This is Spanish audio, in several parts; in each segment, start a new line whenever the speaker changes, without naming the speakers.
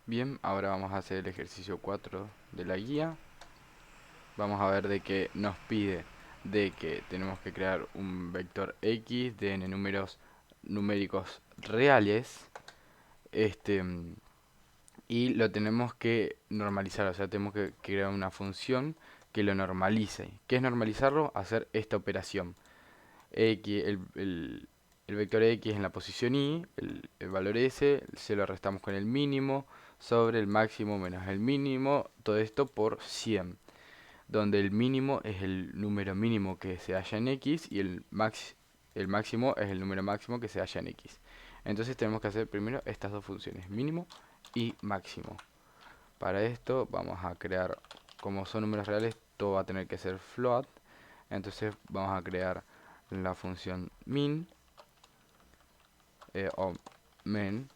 Bien, ahora vamos a hacer el ejercicio 4 de la guía. Vamos a ver de que nos pide de que tenemos que crear un vector X de n números numéricos reales. Y lo tenemos que normalizar, o sea, tenemos que crear una función que lo normalice. ¿Qué es normalizarlo? Hacer esta operación. X, el vector X en la posición Y, el valor S, se lo restamos con el mínimo sobre el máximo menos el mínimo, todo esto por 100, donde el mínimo es el número mínimo que se halla en X y el máximo es el número máximo que se halla en X. Entonces tenemos que hacer primero estas dos funciones, mínimo y máximo. Para esto vamos a crear, como son números reales, todo va a tener que ser float. Entonces vamos a crear la función min o men,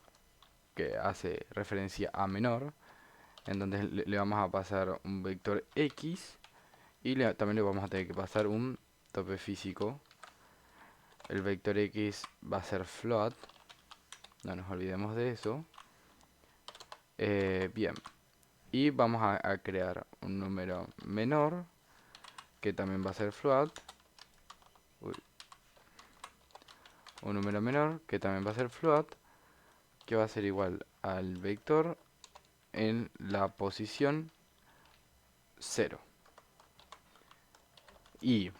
que hace referencia a menor, en donde le vamos a pasar un vector x y también le vamos a tener que pasar un tope físico. El vector x va a ser float, no nos olvidemos de eso. Bien, y vamos a crear un número menor que también va a ser float. Uy, un número menor que también va a ser float, que va a ser igual al vector en la posición 0. Y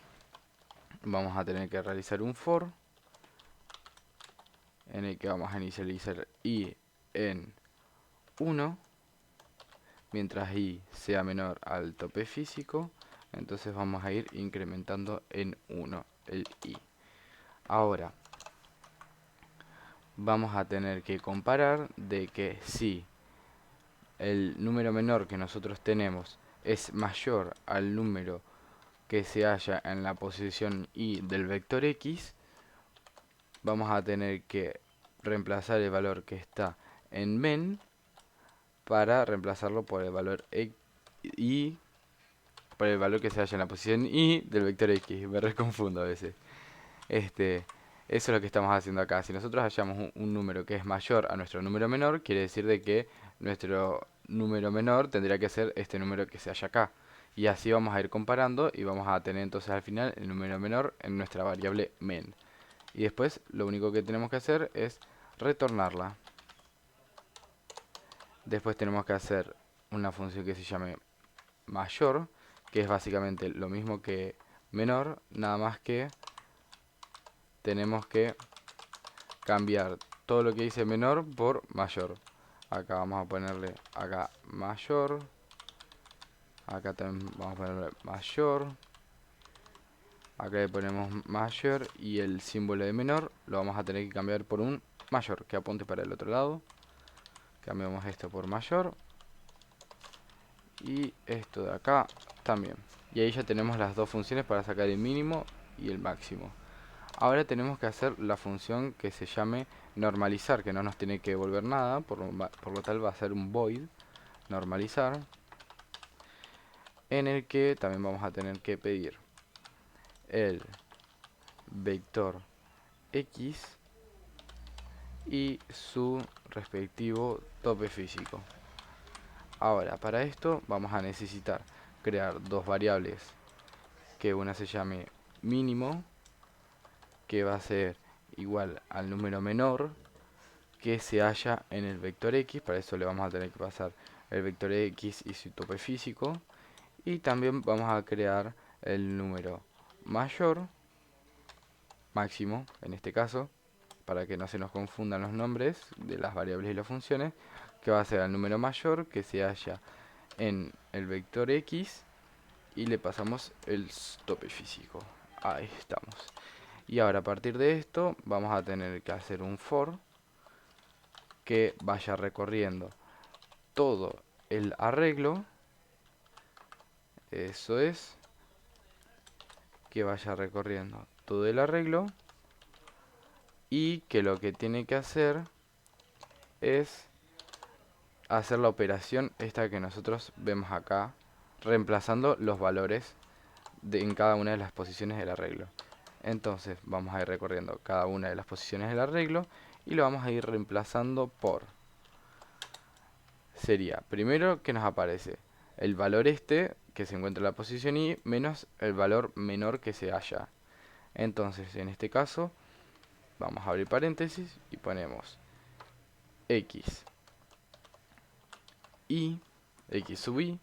vamos a tener que realizar un for en el que vamos a inicializar i en 1, mientras i sea menor al tope físico. Entonces vamos a ir incrementando en 1 el i. Ahora vamos a tener que comparar de que si el número menor que nosotros tenemos es mayor al número que se halla en la posición y del vector x, vamos a tener que reemplazar el valor que está en men para reemplazarlo por el valor y por el valor que se halla en la posición y del vector x. Me reconfundo a veces. Este, Eso es lo que estamos haciendo acá. Si nosotros hallamos un número que es mayor a nuestro número menor, quiere decir de que nuestro número menor tendría que ser este número que se halla acá. Y así vamos a ir comparando y vamos a tener entonces al final el número menor en nuestra variable men. Y después lo único que tenemos que hacer es retornarla. Después tenemos que hacer una función que se llame mayor, que es básicamente lo mismo que menor, nada más que tenemos que cambiar todo lo que dice menor por mayor. Acá vamos a ponerle acá mayor, acá también vamos a ponerle mayor, acá le ponemos mayor y el símbolo de menor lo vamos a tener que cambiar por un mayor que apunte para el otro lado. Cambiamos esto por mayor y esto de acá también. Y ahí ya tenemos las dos funciones para sacar el mínimo y el máximo. Ahora tenemos que hacer la función que se llame normalizar, que no nos tiene que devolver nada, por lo tal va a ser un void normalizar, en el que también vamos a tener que pedir el vector x y su respectivo tope físico. Ahora, para esto vamos a necesitar crear dos variables, que una se llame mínimo, que va a ser igual al número menor que se halla en el vector x. Para eso le vamos a tener que pasar el vector x y su tope físico. Y también vamos a crear el número mayor, máximo en este caso, para que no se nos confundan los nombres de las variables y las funciones, que va a ser el número mayor que se halla en el vector x y le pasamos el tope físico. Ahí estamos. Y ahora a partir de esto vamos a tener que hacer un for que vaya recorriendo todo el arreglo. Eso es, que vaya recorriendo todo el arreglo y que lo que tiene que hacer es hacer la operación esta que nosotros vemos acá, reemplazando los valores en cada una de las posiciones del arreglo. Entonces vamos a ir recorriendo cada una de las posiciones del arreglo y lo vamos a ir reemplazando por sería, primero que nos aparece el valor este que se encuentra en la posición y menos el valor menor que se halla. Entonces, en este caso, vamos a abrir paréntesis y ponemos x y x sub y,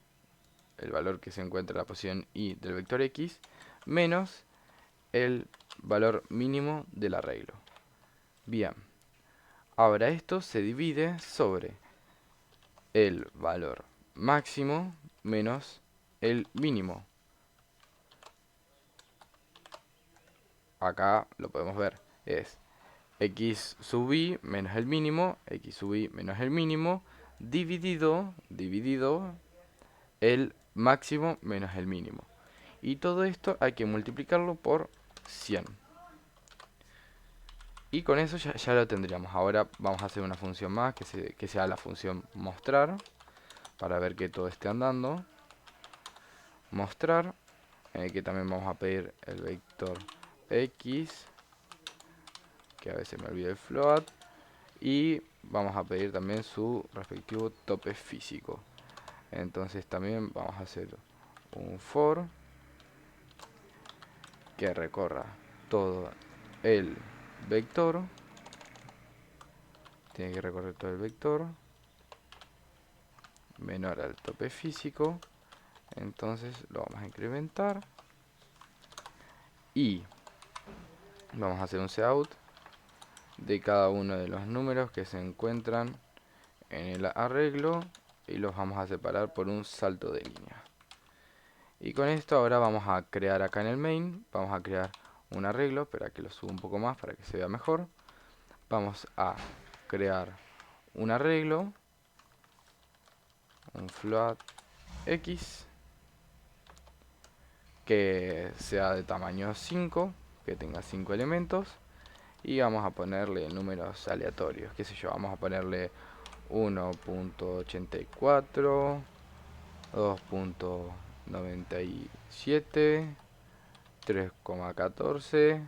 el valor que se encuentra en la posición y del vector x, menos el valor mínimo del arreglo. Bien, ahora esto se divide sobre el valor máximo menos el mínimo. Acá lo podemos ver, es x sub i menos el mínimo, x sub i menos el mínimo, dividido el máximo menos el mínimo. Y todo esto hay que multiplicarlo por 100. Y con eso ya lo tendríamos. Ahora vamos a hacer una función más que sea la función mostrar, para ver que todo esté andando. Mostrar, que también vamos a pedir el vector x, que a veces me olvida el float, y vamos a pedir también su respectivo tope físico. Entonces también vamos a hacer un for que recorra todo el vector. Tiene que recorrer todo el vector menor al tope físico. Entonces lo vamos a incrementar y vamos a hacer un cout de cada uno de los números que se encuentran en el arreglo y los vamos a separar por un salto de línea. Y con esto ahora vamos a crear acá en el main, vamos a crear un arreglo, espera que lo suba un poco más para que se vea mejor. Vamos a crear un arreglo, un float x, que sea de tamaño 5, que tenga 5 elementos, y vamos a ponerle números aleatorios, qué sé yo, vamos a ponerle 1.84, 2.97, 3.14,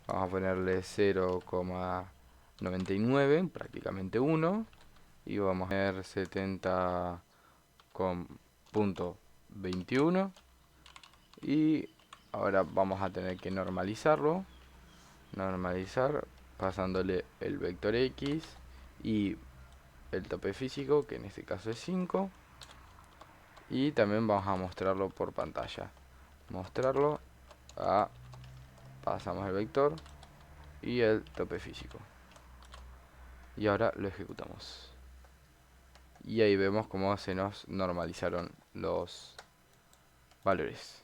vamos a ponerle 0.99, prácticamente 1, y vamos a poner 70.21, y ahora vamos a tener que normalizarlo, pasándole el vector x y el tope físico, que en este caso es 5, y también vamos a mostrarlo por pantalla. Pasamos el vector y el tope físico, y ahora lo ejecutamos y ahí vemos cómo se nos normalizaron los valores.